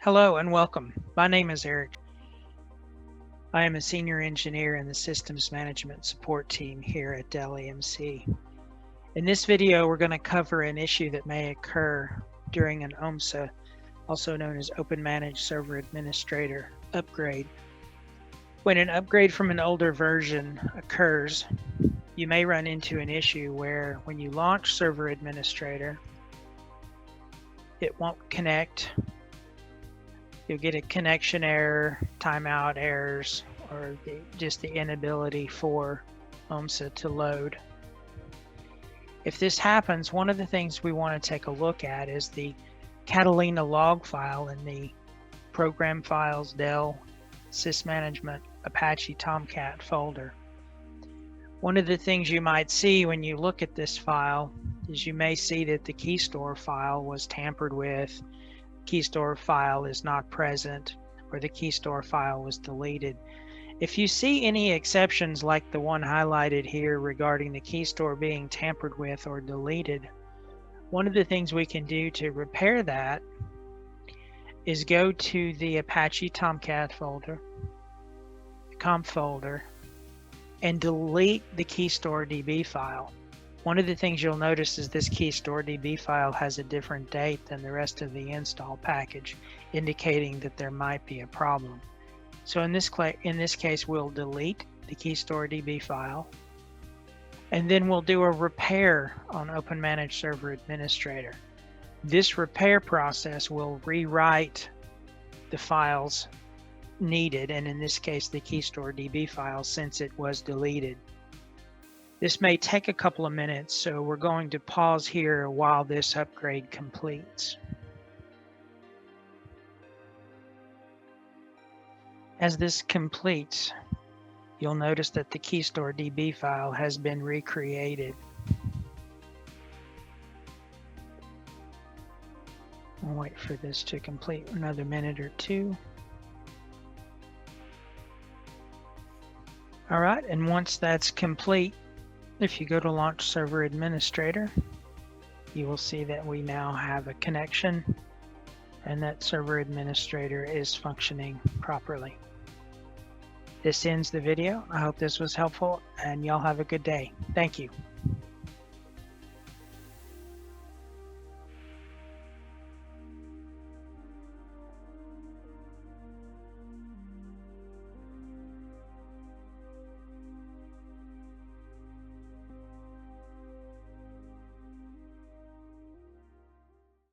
Hello and welcome. My name is Eric. I am a senior engineer in the systems management support team here at Dell EMC. In this video, we're going to cover an issue that may occur during an OMSA, also known as OpenManage Server Administrator Upgrade. When an upgrade from an older version occurs, you may run into an issue where when you launch Server Administrator, it won't connect. You'll get a connection error, timeout errors, or just the inability for OMSA to load. If this happens, one of the things we want to take a look at is the Catalina log file in the Program Files Dell Sysmanagement Apache Tomcat folder. One of the things you might see when you look at this file is you may see that the key store file was tampered with, key store file is not present, or the key store file was deleted. If you see any exceptions like the one highlighted here regarding the key store being tampered with or deleted, one of the things we can do to repair that is go to the Apache Tomcat folder, the comp folder, and delete the key store DB file. One of the things you'll notice is this key store DB file has a different date than the rest of the install package, indicating that there might be a problem. So in this case, we'll delete the key store DB file, and then we'll do a repair on OpenManage Server Administrator. This repair process will rewrite the files needed, and in this case, the key store DB file, since it was deleted. This may take a couple of minutes, so we're going to pause here while this upgrade completes. As this completes, you'll notice that the key store DB file has been recreated. I'll wait for this to complete another minute or two. All right, and once that's complete, if you go to Launch Server Administrator, you will see that we now have a connection and that Server Administrator is functioning properly. This ends the video. I hope this was helpful and y'all have a good day. Thank you.